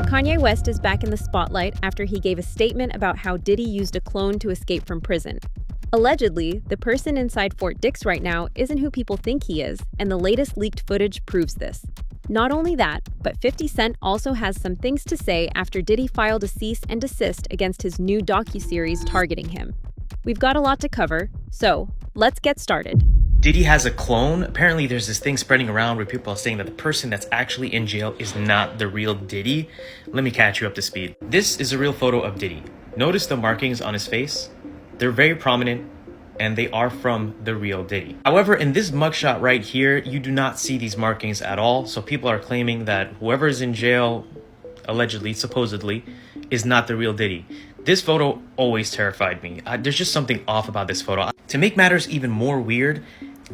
Kanye West is back in the spotlight after he gave a statement about how Diddy used a clone to escape from prison. Allegedly, the person inside Fort Dix right now isn't who people think he is, and the latest leaked footage proves this. Not only that, but 50 Cent also has some things to say after Diddy filed a cease and desist against his new docuseries targeting him. We've got a lot to cover, so let's get started. Diddy has a clone. Apparently there's this thing spreading around where people are saying that the person that's actually in jail is not the real Diddy. Let me catch you up to speed. This is a real photo of Diddy. Notice the markings on his face? They're very prominent and they are from the real Diddy. However, in this mugshot right here, you do not see these markings at all. So people are claiming that whoever is in jail, allegedly, supposedly, is not the real Diddy. This photo always terrified me. There's just something off about this photo. To make matters even more weird,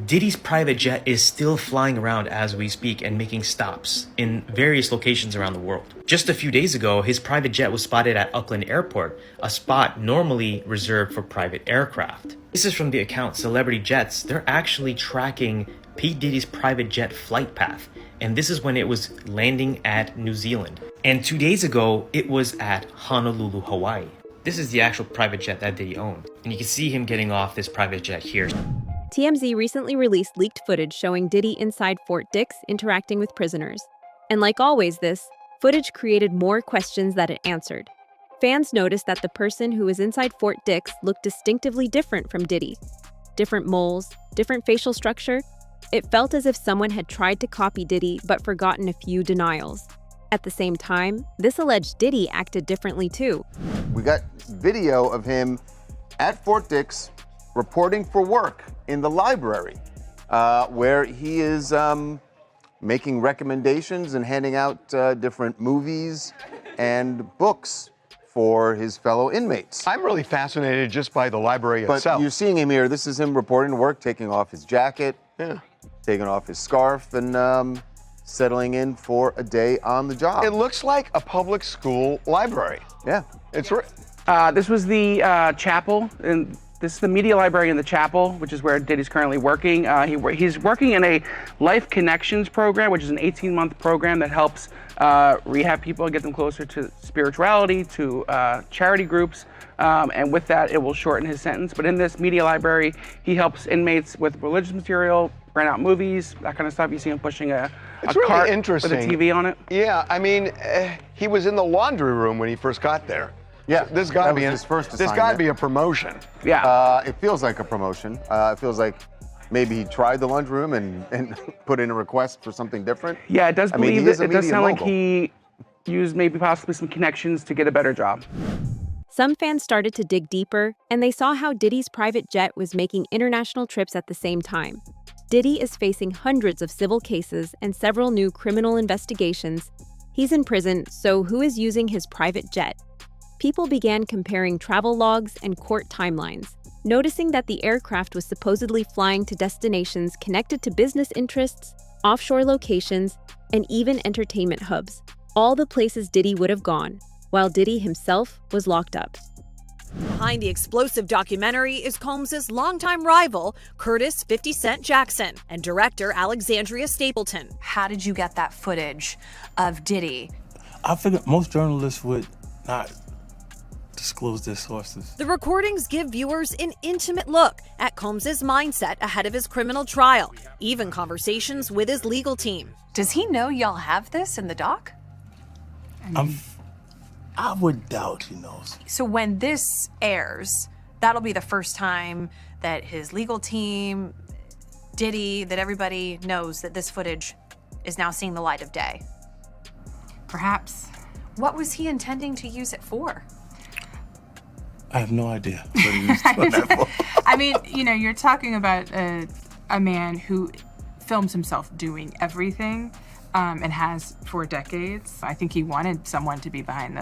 Diddy's private jet is still flying around as we speak and making stops in various locations around the world. Just a few days ago, his private jet was spotted at Auckland Airport, a spot normally reserved for private aircraft. This is from the account Celebrity Jets. They're actually tracking P. Diddy's private jet flight path. And this is when it was landing at New Zealand. And 2 days ago, it was at Honolulu, Hawaii. This is the actual private jet that Diddy owned. And you can see him getting off this private jet here. TMZ recently released leaked footage showing Diddy inside Fort Dix interacting with prisoners. And like always, this footage created more questions than it answered. Fans noticed that the person who was inside Fort Dix looked distinctively different from Diddy. Different moles, different facial structure. It felt as if someone had tried to copy Diddy but forgotten a few denials. At the same time, this alleged Diddy acted differently too. We got video of him at Fort Dix reporting for work in the library, where he is making recommendations and handing out different movies and books for his fellow inmates. I'm really fascinated just by the library But itself. you're seeing him here. This is him reporting to work, taking off his jacket, taking off his scarf, and settling in for a day on the job. It looks like a public school library. Yeah. It's This was the chapel, and this is the media library in the chapel, which is where Diddy's currently working. He's working in a Life Connections program, which is an 18-month program that helps rehab people, get them closer to spirituality, to charity groups, and with that, it will shorten his sentence. But in this media library, he helps inmates with religious material, rent out movies, that kind of stuff. You see him pushing a really cart interesting with a TV on it. Yeah, I mean, he was in the laundry room when he first got there. Yeah, This got to be his first This got to assignment. be a promotion. Yeah. It feels like a promotion. It feels like maybe he tried the lunchroom and put in a request for something different. Yeah, it does I mean, believe he is a it does media sound like mogul. he used maybe possibly some connections to get a better job. Some fans started to dig deeper, and they saw how Diddy's private jet was making international trips at the same time. Diddy is facing hundreds of civil cases and several new criminal investigations. He's in prison, so who is using his private jet? People began comparing travel logs and court timelines, noticing that the aircraft was supposedly flying to destinations connected to business interests, offshore locations, and even entertainment hubs, all the places Diddy would have gone, while Diddy himself was locked up. Behind the explosive documentary is Combs' longtime rival, Curtis 50 Cent Jackson, and director Alexandria Stapleton. How did you get that footage of Diddy? I figured most journalists would not disclose their sources. The recordings give viewers an intimate look at Combs' mindset ahead of his criminal trial, even conversations with his legal team. Does he know y'all have this in the doc? I would doubt he knows. So when this airs, that'll be the first time that his legal team, Diddy, that everybody knows that this footage is now seeing the light of day. Perhaps. What was he intending to use it for? I have no idea what he was doing that for. I mean, you know, you're talking about a man who films himself doing everything and has for decades. I think he wanted someone to be behind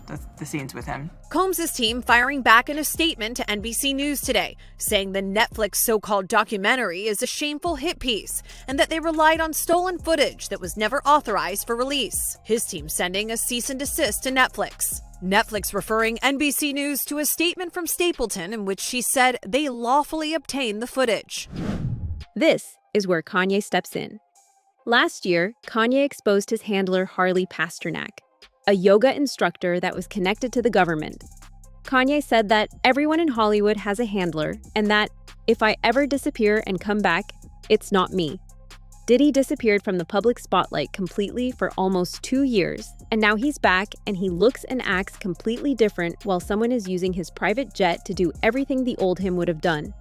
the scenes with him. Combs' team firing back in a statement to NBC News today, saying the Netflix so-called documentary is a shameful hit piece and that they relied on stolen footage that was never authorized for release. His team sending a cease and desist to Netflix. Netflix referring NBC News to a statement from Stapleton in which she said they lawfully obtained the footage. This is where Kanye steps in. Last year, Kanye exposed his handler Harley Pasternak. a yoga instructor that was connected to the government. Kanye said that everyone in Hollywood has a handler and that if I ever disappear and come back, it's not me. Diddy disappeared from the public spotlight completely for almost 2 years, and now he's back and he looks and acts completely different while someone is using his private jet to do everything the old him would have done.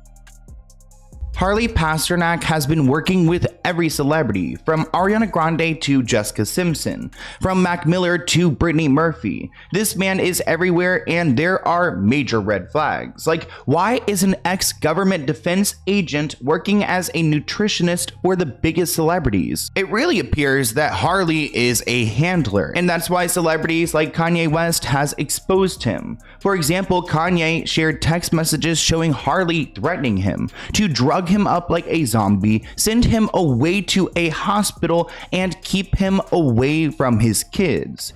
Harley Pasternak has been working with every celebrity, from Ariana Grande to Jessica Simpson, from Mac Miller to Brittany Murphy. This man is everywhere, and there are major red flags. Like, why is an ex-government defense agent working as a nutritionist for the biggest celebrities? It really appears that Harley is a handler, and that's why celebrities like Kanye West has exposed him. For example, Kanye shared text messages showing Harley threatening him to drug him up like a zombie, send him away to a hospital, and keep him away from his kids.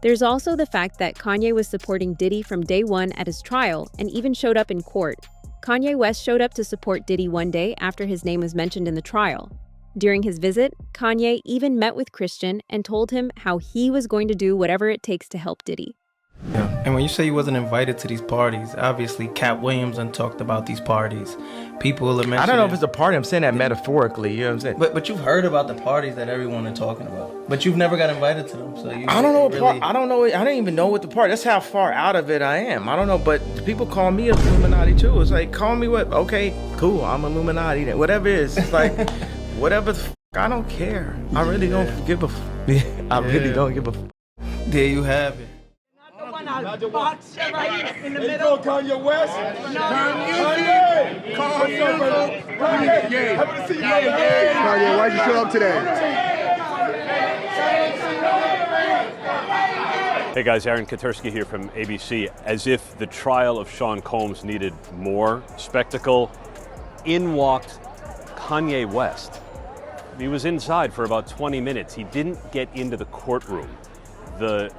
There's also the fact that Kanye was supporting Diddy from day one at his trial and even showed up in court. Kanye West showed up to support Diddy one day after his name was mentioned in the trial. During his visit, Kanye even met with Christian and told him how he was going to do whatever it takes to help Diddy. Yeah. And when you say you wasn't invited to these parties, obviously Cat Williams done talked about these parties. People will mention I don't know if it's a party. I'm saying that metaphorically. You know what I'm saying? But you've heard about the parties that everyone is talking about. But you've never got invited to them. So you. I don't know. Really... I don't know. I don't even know what the party. That's how far out of it I am. I don't know. But people call me Illuminati too. It's like, call me what? Okay, cool. I'm Illuminati. Whatever it is. It's like, whatever. I don't care. I really don't give a. I really don't give a. There you have it. Box right in the middle. Kanye West. Kanye. Happy to see you, brother. Kanye, why'd you show up today? Hey guys, Aaron Katursky here from ABC. As if the trial of Sean Combs needed more spectacle, in walked Kanye West. He was inside for about 20 minutes. He didn't get into the courtroom. The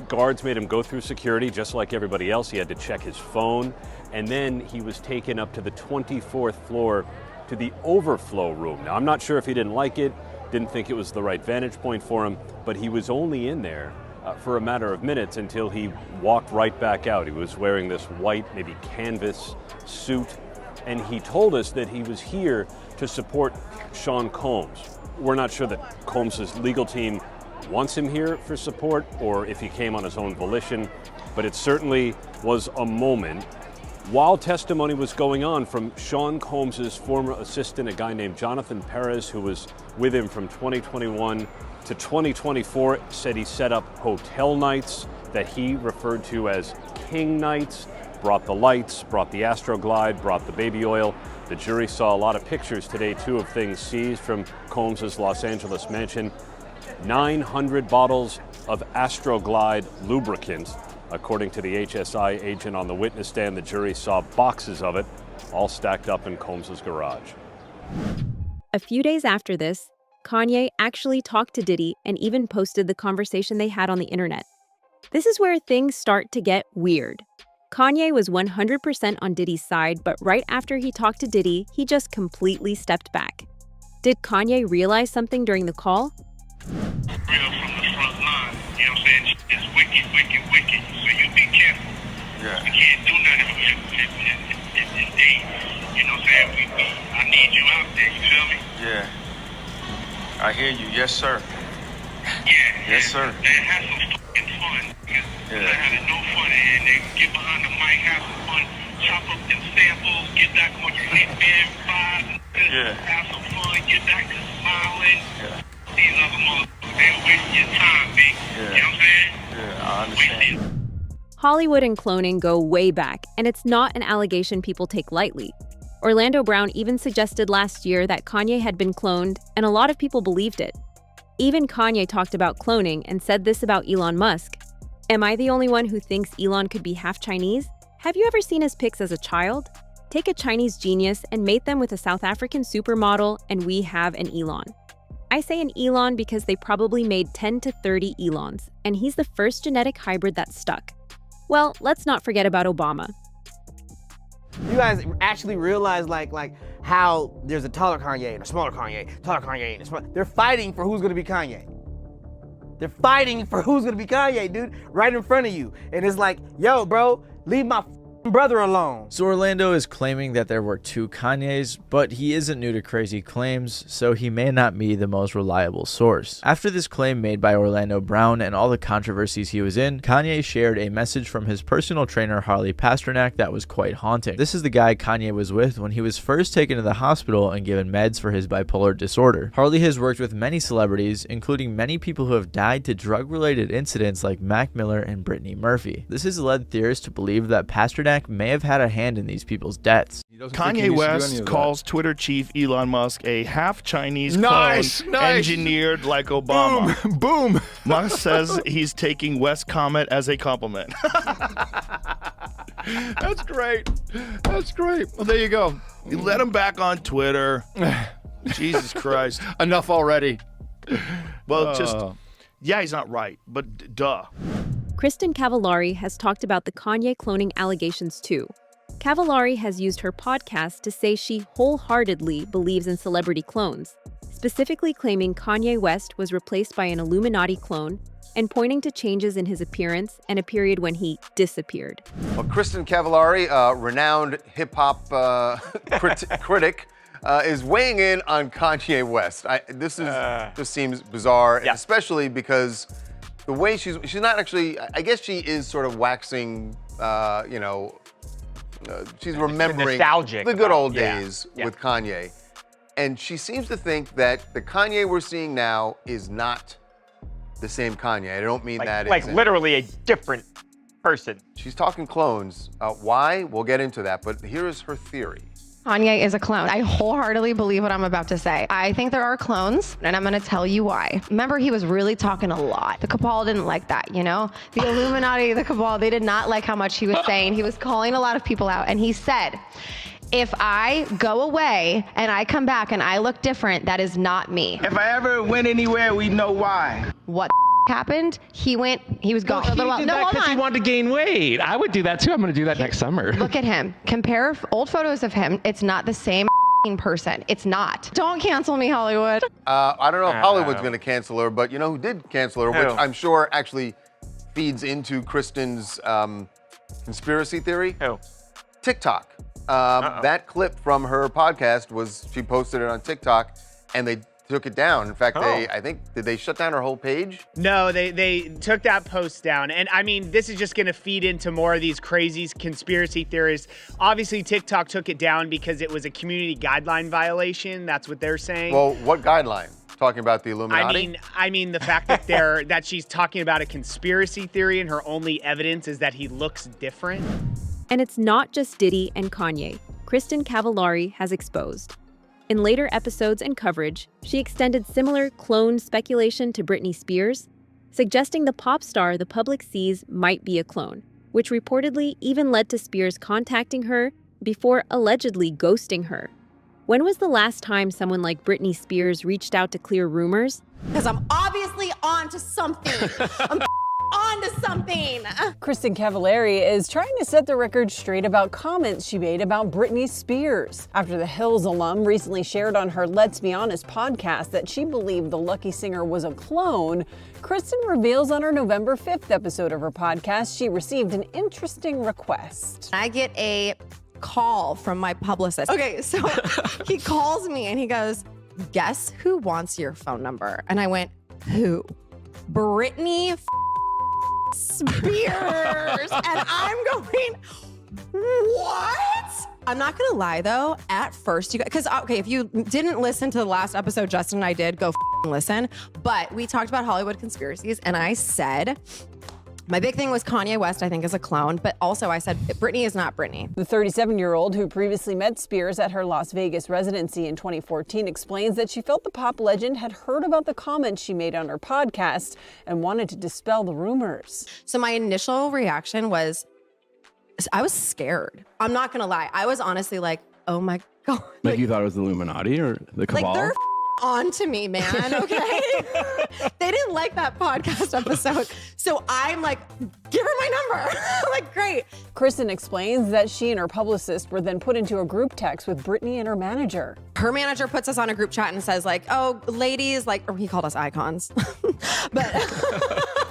guards made him go through security just like everybody else. He had to check his phone, and then he was taken up to the 24th floor to the overflow room. Now, I'm not sure if he didn't like it, didn't think it was the right vantage point for him, but he was only in there for a matter of minutes until he walked right back out. He was wearing this white, maybe canvas suit, and he told us that he was here to support Sean Combs. We're not sure that Combs' legal team wants him here for support or if he came on his own volition, but it certainly was a moment while testimony was going on from Sean Combs' former assistant, a guy named Jonathan Perez, who was with him from 2021 to 2024, said he set up hotel nights that he referred to as king nights, brought the lights, brought the Astroglide, brought the baby oil. The jury saw a lot of pictures today, too, of things seized from Combs' Los Angeles mansion. 900 bottles of Astroglide lubricant. According to the HSI agent on the witness stand, the jury saw boxes of it, all stacked up in Combs' garage. A few days after this, Kanye actually talked to Diddy and even posted the conversation they had on the internet. This is where things start to get weird. Kanye was 100% on Diddy's side, but right after he talked to Diddy, he just completely stepped back. Did Kanye realize something during the call? Real from the front line, you know what I'm saying? It's wicked, wicked, wicked. So you be careful. Yeah. We can't do nothing if they, you know what I'm saying? I need you out there, you feel me? Yeah. I hear you, yes sir. Yeah. Yes sir. And have some fucking fun. Yeah. Not having no fun and they get behind the mic, have some fun, chop up them samples, get back on your headband, vibe, yeah. Have some fun, get back to smiling. Yeah. These other motherfuckers, they're wasting your time, big. Yeah. You know what I'm saying? Yeah, I understand. Hollywood and cloning go way back, and it's not an allegation people take lightly. Orlando Brown even suggested last year that Kanye had been cloned, and a lot of people believed it. Even Kanye talked about cloning and said this about Elon Musk. Am I the only one who thinks Elon could be half Chinese? Have you ever seen his pics as a child? Take a Chinese genius and mate them with a South African supermodel, and we have an Elon. I say an Elon because they probably made 10 to 30 Elons, and he's the first genetic hybrid that stuck. Well, let's not forget about Obama. You guys actually realize like how there's a taller Kanye and a smaller Kanye, taller Kanye and a smaller. They're fighting for who's going to be Kanye. They're fighting for who's gonna be Kanye, dude, right in front of you. And it's like, yo, bro, leave my brother alone. So Orlando is claiming that there were 2 Kanyes, but he isn't new to crazy claims, so he may not be the most reliable source. After this claim made by Orlando Brown and all the controversies he was in, Kanye shared a message from his personal trainer Harley Pasternak that was quite haunting. This is the guy Kanye was with when he was first taken to the hospital and given meds for his bipolar disorder. Harley has worked with many celebrities, including many people who have died to drug-related incidents like Mac Miller and Britney Murphy. This has led theorists to believe that Pasternak may have had a hand in these people's deaths. Kanye West calls Twitter chief Elon Musk a half Chinese clone engineered like Obama. Boom. Musk says he's taking West's comment as a compliment. That's great. That's great. Well, there you go. You let him back on Twitter. Jesus Christ. Enough already. Well, yeah, he's not right, but duh. Kristen Cavallari has talked about the Kanye cloning allegations too. Cavallari has used her podcast to say she wholeheartedly believes in celebrity clones, specifically claiming Kanye West was replaced by an Illuminati clone and pointing to changes in his appearance and a period when he disappeared. Well, Kristen Cavallari, renowned hip-hop critic, is weighing in on Kanye West. This just seems bizarre, especially because the way she's not actually, I guess she is sort of waxing, she's remembering the good old days with Kanye. And she seems to think that the Kanye we're seeing now is not the same Kanye. I don't mean that. Like literally a different person. She's talking clones. Why? We'll get into that, but here is her theory. Kanye is a clone. I wholeheartedly believe what I'm about to say. I think there are clones, and I'm going to tell you why. Remember, he was really talking a lot. The cabal didn't like that, you know? The Illuminati, the cabal, they did not like how much he was saying. He was calling a lot of people out, and he said, if I go away and I come back and I look different, that is not me. If I ever went anywhere, we'd know why. What happened? He was gone for a little while. No, hold on. He wanted to gain weight. I would do that too. I'm going to do that next summer. Look at him. Compare old photos of him. It's not the same person. It's not. Don't cancel me, Hollywood. I don't know if Hollywood's going to cancel her, but you know who did cancel her, which I'm sure actually feeds into Kristen's conspiracy theory? Who? TikTok. That clip from her podcast she posted it on TikTok, and they took it down. In fact, did they shut down her whole page? No, they took that post down. And I mean, this is just going to feed into more of these crazy conspiracy theories. Obviously, TikTok took it down because it was a community guideline violation. That's what they're saying. Well, what guideline? Talking about the Illuminati? I mean the fact that that she's talking about a conspiracy theory and her only evidence is that he looks different. And it's not just Diddy and Kanye. Kristen Cavallari has exposed. In later episodes and coverage, she extended similar clone speculation to Britney Spears, suggesting the pop star the public sees might be a clone, which reportedly even led to Spears contacting her before allegedly ghosting her. When was the last time someone like Britney Spears reached out to clear rumors? Because I'm obviously on to something. I'm on to something. Kristen Cavallari is trying to set the record straight about comments she made about Britney Spears. After the Hills alum recently shared on her Let's Be Honest podcast that she believed the lucky singer was a clone, Kristen reveals on her November 5th episode of her podcast she received an interesting request. I get a call from my publicist. Okay, so he calls me and he goes, guess who wants your phone number? And I went, who? Britney Spears. And I'm going, what? I'm not gonna lie though, at first you guys, because okay, if you didn't listen to the last episode Justin and I did, go listen. But we talked about Hollywood conspiracies and I said, my big thing was Kanye West, I think, is a clone, but also I said Britney is not Britney. The 37-year-old who previously met Spears at her Las Vegas residency in 2014 explains that she felt the pop legend had heard about the comments she made on her podcast and wanted to dispel the rumors. So my initial reaction was, I was scared. I'm not gonna lie. I was honestly like, oh my God. Like you thought it was the Illuminati or the cabal? Like they're on to me, man, okay? They didn't like that podcast episode. So I'm like, give her my number. Like, great. Kristen explains that she and her publicist were then put into a group text with Britney and her manager. Her manager puts us on a group chat and says like, oh, ladies, like, or he called us icons. But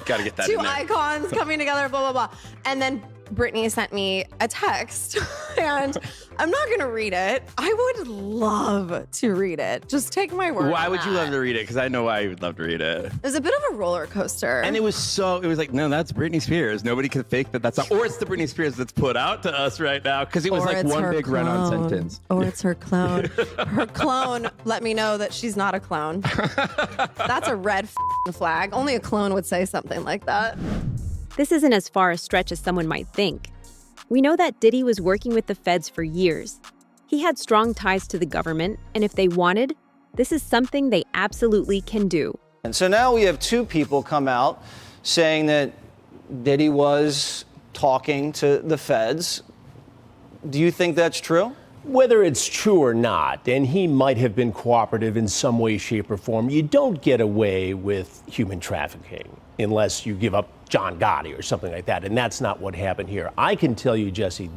gotta get that two in there. icons coming together, blah, blah, blah. And then Britney sent me a text, and I'm not gonna read it. I would love to read it. Just take my word. Why on would you that. love to read it? Because I know why you would love to read it. It was a bit of a roller coaster. And it was like, no, that's Britney Spears. Nobody can fake that. That's not, or it's the Britney Spears that's put out to us right now. Because it was Or like it's one her big run-on clone. sentence. Or it's her clone. Her clone let me know that she's not a clone. That's a red flag. Only a clone would say something like that. This isn't as far a stretch as someone might think. We know that Diddy was working with the feds for years. He had strong ties to the government, and if they wanted, this is something they absolutely can do. And so now we have two people come out saying that Diddy was talking to the feds. Do you think that's true? Whether it's true or not, and he might have been cooperative in some way, shape, or form, you don't get away with human trafficking unless you give up John Gotti or something like that, and that's not what happened here. I can tell you, Jesse,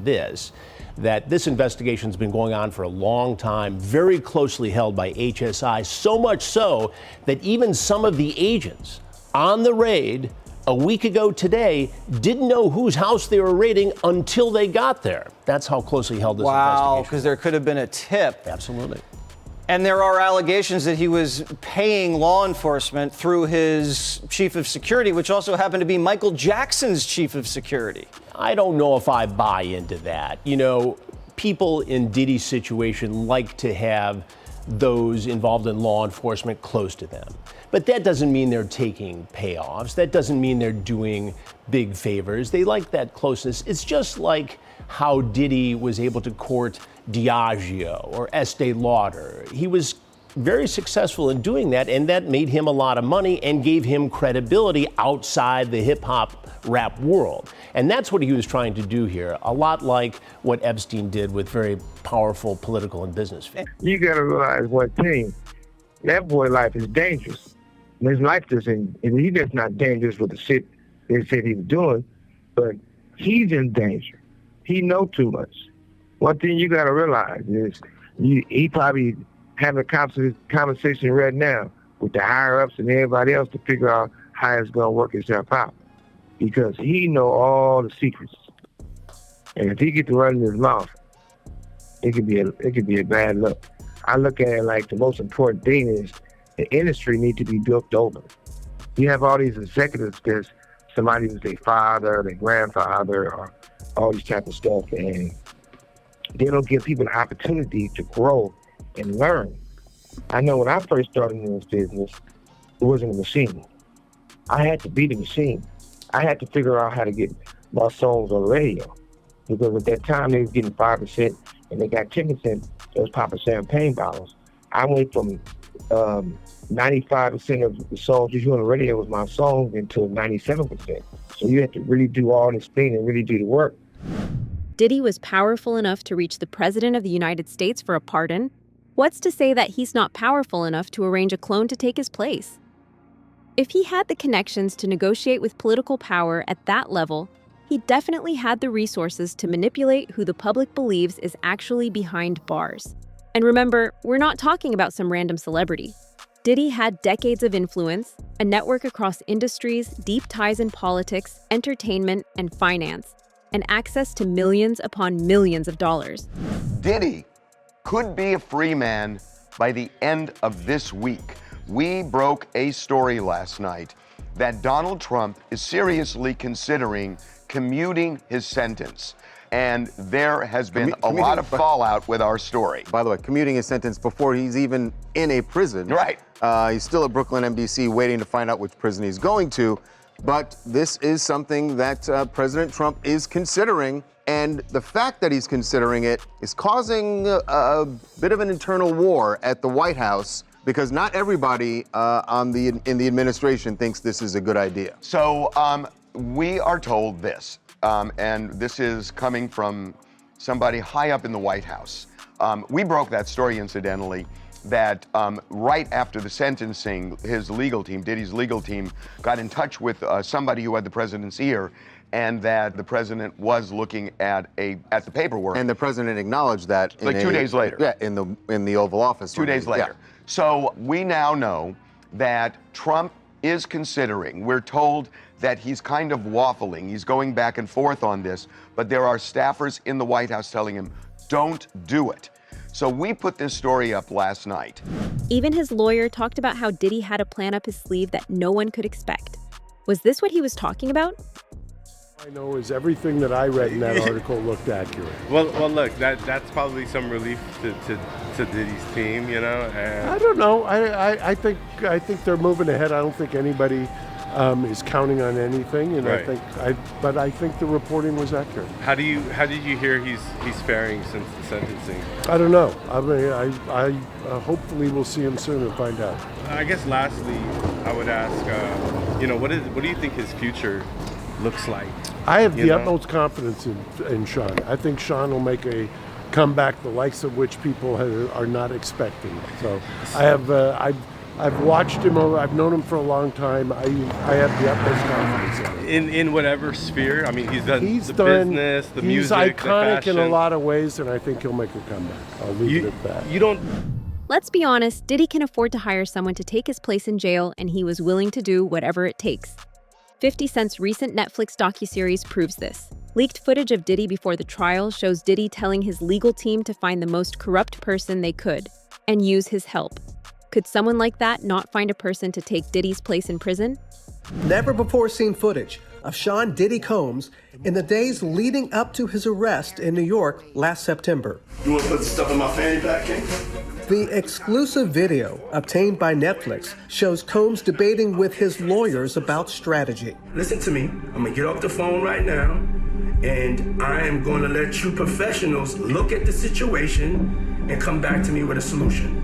that this investigation's been going on for a long time, very closely held by HSI, so much so that even some of the agents on the raid a week ago today didn't know whose house they were raiding until they got there. That's how closely held this investigation. Wow, because there could have been a tip. Absolutely. And there are allegations that he was paying law enforcement through his chief of security, which also happened to be Michael Jackson's chief of security. I don't know if I buy into that. You know, people in Diddy's situation like to have those involved in law enforcement close to them. But that doesn't mean they're taking payoffs. That doesn't mean they're doing big favors. They like that closeness. It's just like how Diddy was able to court Diageo or Estee Lauder. He was very successful in doing that, and that made him a lot of money and gave him credibility outside the hip-hop rap world. And that's what he was trying to do here, a lot like what Epstein did with very powerful political and business figures. You gotta realize one thing, that boy life is dangerous. And his life doesn't, and he's just not dangerous with the shit they said he was doing, but he's in danger. He know too much. One thing you gotta realize is he probably having a conversation right now with the higher ups and everybody else to figure out how it's gonna work itself out. Because he know all the secrets. And if he get to run his mouth, it could be a bad look. I look at it like the most important thing is the industry need to be built over. You have all these executives because somebody was their father, their grandfather, or all these type of stuff, and they don't give people the opportunity to grow and learn. I know when I first started in this business, it wasn't a machine. I had to be the machine. I had to figure out how to get my songs on the radio. Because at that time, they was getting 5%, and they got 10%. They was popping champagne bottles. I went from 95% of the songs you hear on the radio was my songs into 97%. So you had to really do all this thing and really do the work. Diddy was powerful enough to reach the President of the United States for a pardon. What's to say that he's not powerful enough to arrange a clone to take his place? If he had the connections to negotiate with political power at that level, he definitely had the resources to manipulate who the public believes is actually behind bars. And remember, we're not talking about some random celebrity. Diddy had decades of influence, a network across industries, deep ties in politics, entertainment, and finance, and access to millions upon millions of dollars. Diddy could be a free man by the end of this week. We broke a story last night that Donald Trump is seriously considering commuting his sentence. And there has been a lot of fallout with our story. By the way, commuting his sentence before he's even in a prison. Right. He's still at Brooklyn MDC waiting to find out which prison he's going to. But this is something that President Trump is considering. And the fact that he's considering it is causing a bit of an internal war at the White House, because not everybody in the administration thinks this is a good idea. So we are told this, and this is coming from somebody high up in the White House. We broke that story, incidentally, that right after the sentencing, his legal team, Diddy's legal team, got in touch with somebody who had the president's ear, and that the president was looking at the paperwork. And the president acknowledged that like 2 days later. Yeah, in the Oval Office. 2 days later. Yeah. So we now know that Trump is considering, we're told that he's kind of waffling, he's going back and forth on this, but there are staffers in the White House telling him, don't do it. So we put this story up last night. Even his lawyer talked about how Diddy had a plan up his sleeve that no one could expect. Was this what he was talking about? I know is everything that I read in that article looked accurate. Well, look, that's probably some relief to Diddy's team, you know. And I don't know. I think they're moving ahead. I don't think anybody is counting on anything, and right. I think the reporting was accurate. How did you hear he's faring since the sentencing? I don't know. I mean, I hopefully we'll see him soon and find out. I guess lastly, I would ask, what do you think his future looks like? I have the utmost confidence in Sean. I think Sean will make a comeback, the likes of which people are not expecting. So I've watched him. I've known him for a long time. I have the utmost confidence in him. In whatever sphere. I mean, he's done business, the music, he's iconic the in a lot of ways, and I think he'll make a comeback. I'll leave it at that. Let's be honest, Diddy can afford to hire someone to take his place in jail, and he was willing to do whatever it takes. 50 Cent's recent Netflix docuseries proves this. Leaked footage of Diddy before the trial shows Diddy telling his legal team to find the most corrupt person they could and use his help. Could someone like that not find a person to take Diddy's place in prison? Never before seen footage of Sean Diddy Combs in the days leading up to his arrest in New York last September. You want to put the stuff in my fanny pack, King? The exclusive video obtained by Netflix shows Combs debating with his lawyers about strategy. Listen to me. I'm going to get off the phone right now, and I am going to let you professionals look at the situation and come back to me with a solution.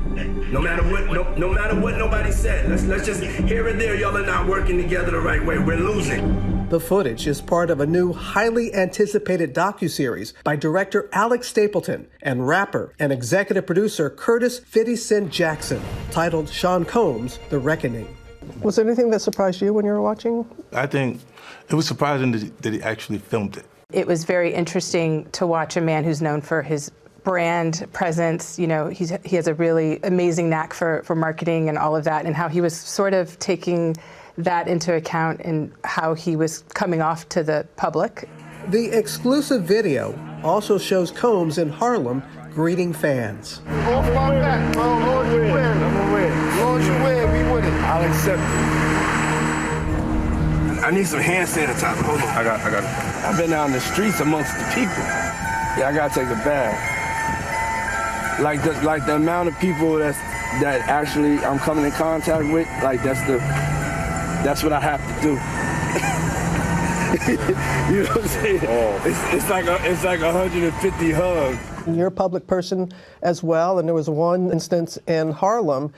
No matter what nobody said. Let's just, here and there, y'all are not working together the right way. We're losing. The footage is part of a new, highly anticipated docuseries by director Alex Stapleton and rapper and executive producer Curtis 50 Cent Jackson, titled Sean Combs, The Reckoning. Was there anything that surprised you when you were watching? I think it was surprising that he actually filmed it. It was very interesting to watch a man who's known for his brand presence. You know, he has a really amazing knack for marketing and all of that, and how he was sort of taking that into account in how he was coming off to the public. The exclusive video also shows Combs in Harlem greeting fans. Off my back, bro. Lord, you win. I'm gonna win. Lord, you win. We win it. I'll accept it. I need some hand sanitizer. Hold on. I got it. I've been out in the streets amongst the people. Yeah, I gotta take a bath. Like the amount of people that actually I'm coming in contact with, like that's what I have to do. You know what I'm saying? Oh. It's like 150 hugs. You're a public person as well, and there was one instance in Harlem,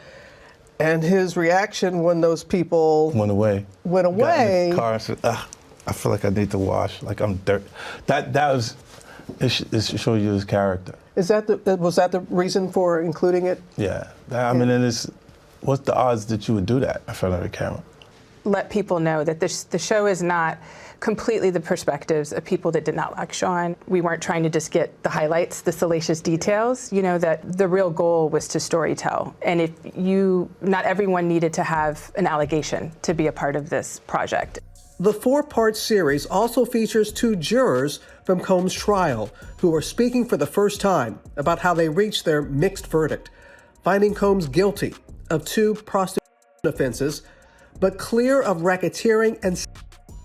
and his reaction when those people went away. Got in the car and said, I feel like I need to wash, like I'm dirt. That was, it show you his character. Was that the reason for including it? Yeah, I mean, what's the odds that you would do that in front of a camera? Let people know that the show is not completely the perspectives of people that did not like Sean. We weren't trying to just get the highlights, the salacious details. You know, that the real goal was to storytell. And not everyone needed to have an allegation to be a part of this project. The 4-part series also features 2 jurors from Combs' trial who are speaking for the first time about how they reached their mixed verdict, finding Combs guilty of 2 prostitution offenses, but clear of racketeering and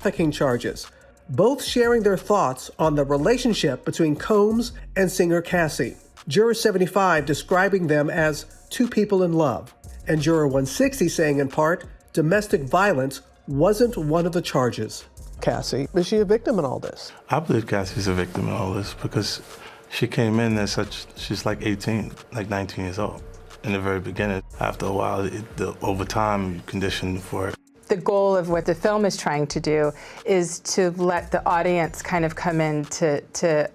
trafficking charges, both sharing their thoughts on the relationship between Combs and singer Cassie. Juror 75 describing them as 2 people in love, and Juror 160 saying in part, domestic violence wasn't one of the charges. Cassie, is she a victim in all this? I believe Cassie's a victim in all this because she came in she's like 18, like 19 years old. In the very beginning, after a while, over time, you condition for it. The goal of what the film is trying to do is to let the audience kind of come in to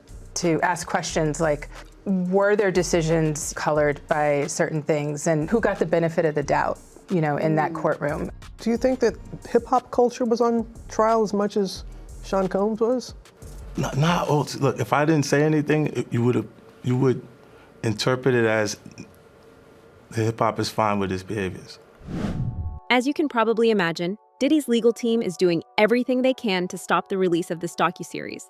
ask questions like, were their decisions colored by certain things, and who got the benefit of the doubt, in that courtroom? Do you think that hip-hop culture was on trial as much as Sean Combs was? Look, if I didn't say anything, you would interpret it as the hip-hop is fine with his behaviors. As you can probably imagine, Diddy's legal team is doing everything they can to stop the release of this docuseries.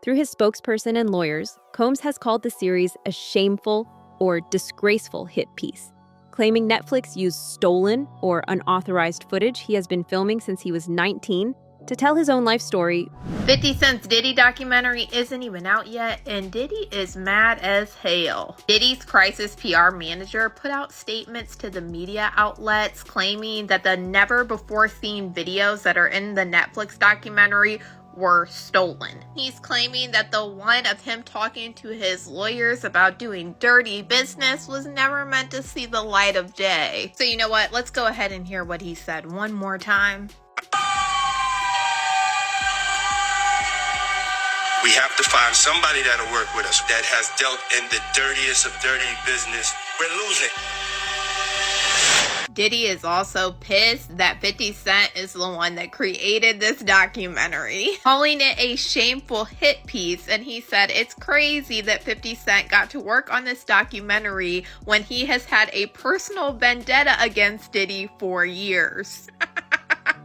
Through his spokesperson and lawyers, Combs has called the series a shameful or disgraceful hit piece, claiming Netflix used stolen or unauthorized footage he has been filming since he was 19 to tell his own life story. 50 Cent's Diddy documentary isn't even out yet, and Diddy is mad as hell. Diddy's crisis PR manager put out statements to the media outlets claiming that the never-before-seen videos that are in the Netflix documentary were stolen. He's claiming that the one of him talking to his lawyers about doing dirty business was never meant to see the light of day. So you know what? Let's go ahead and hear what he said one more time. We have to find somebody that'll work with us that has dealt in the dirtiest of dirty business. We're losing. Diddy is also pissed that 50 Cent is the one that created this documentary, calling it a shameful hit piece, and he said it's crazy that 50 Cent got to work on this documentary when he has had a personal vendetta against Diddy for years.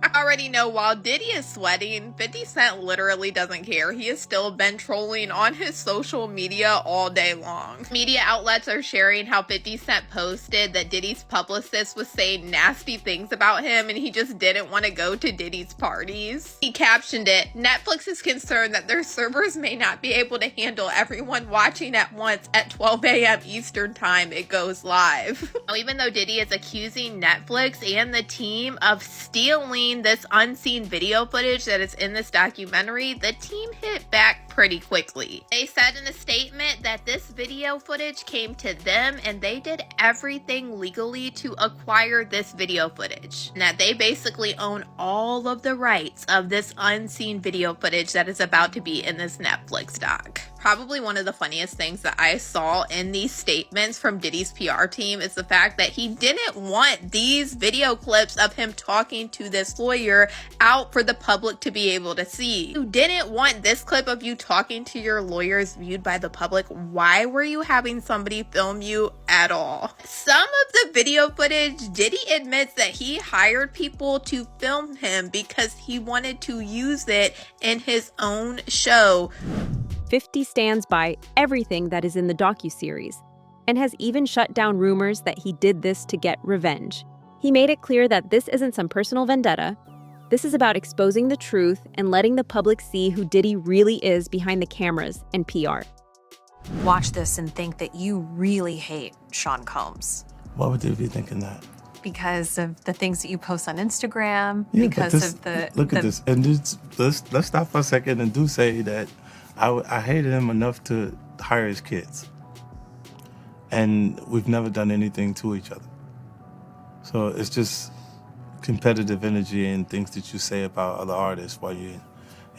I already know while Diddy is sweating, 50 Cent literally doesn't care. He has still been trolling on his social media all day long. Media outlets are sharing how 50 Cent posted that Diddy's publicist was saying nasty things about him and he just didn't want to go to Diddy's parties. He captioned it, "Netflix is concerned that their servers may not be able to handle everyone watching at once at 12 a.m. Eastern time. It goes live." Now, even though Diddy is accusing Netflix and the team of stealing this unseen video footage that is in this documentary, the team hit back pretty quickly. They said in a statement that this video footage came to them and they did everything legally to acquire this video footage. And that they basically own all of the rights of this unseen video footage that is about to be in this Netflix doc. Probably one of the funniest things that I saw in these statements from Diddy's PR team is the fact that he didn't want these video clips of him talking to this lawyer out for the public to be able to see. You didn't want this clip of you talking to your lawyers viewed by the public. Why were you having somebody film you at all? Some of the video footage, Diddy admits that he hired people to film him because he wanted to use it in his own show. 50 stands by everything that is in the docuseries and has even shut down rumors that he did this to get revenge. He made it clear that this isn't some personal vendetta. This is about exposing the truth and letting the public see who Diddy really is behind the cameras and PR. Watch this and think that you really hate Sean Combs. Why would they be thinking that? Because of the things that you post on Instagram, Yeah, because of the... Look at this. And let's stop for a second and do say that I hated him enough to hire his kids. And we've never done anything to each other. So it's just competitive energy and things that you say about other artists while you're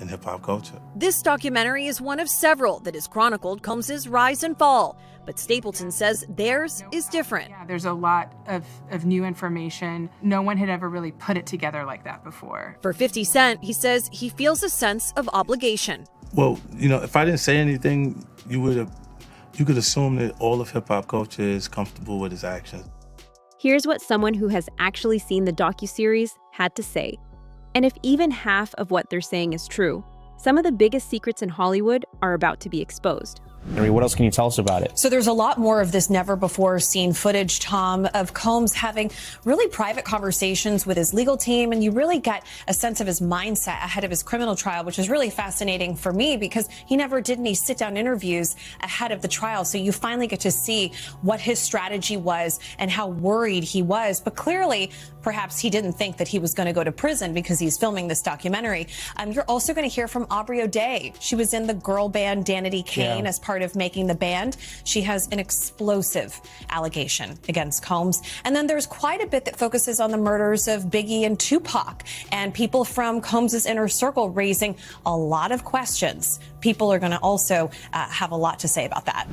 in hip-hop culture. This documentary is one of several that has chronicled Combs' rise and fall, but Stapleton says theirs is different. Yeah, there's a lot of new information. No one had ever really put it together like that before. For 50 Cent, he says he feels a sense of obligation. Well, if I didn't say anything, you could assume that all of hip-hop culture is comfortable with his actions. Here's what someone who has actually seen the docuseries had to say. And if even half of what they're saying is true, some of the biggest secrets in Hollywood are about to be exposed. Henry, what else can you tell us about it? So there's a lot more of this never-before-seen footage, Tom, of Combs having really private conversations with his legal team, and you really get a sense of his mindset ahead of his criminal trial, which is really fascinating for me because he never did any sit-down interviews ahead of the trial. So you finally get to see what his strategy was and how worried he was. But clearly, perhaps he didn't think that he was going to go to prison because he's filming this documentary. You're also going to hear from Aubrey O'Day. She was in the girl band Danity Kane as part of making the band. She has an explosive allegation against Combs. And then there's quite a bit that focuses on the murders of Biggie and Tupac, and people from Combs' inner circle raising a lot of questions. People are going to also have a lot to say about that.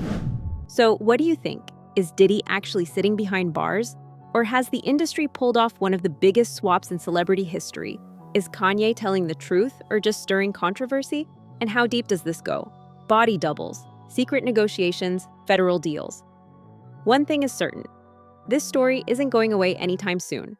So what do you think? Is Diddy actually sitting behind bars? Or has the industry pulled off one of the biggest swaps in celebrity history? Is Kanye telling the truth or just stirring controversy? And how deep does this go? Body doubles, secret negotiations, federal deals. One thing is certain. This story isn't going away anytime soon.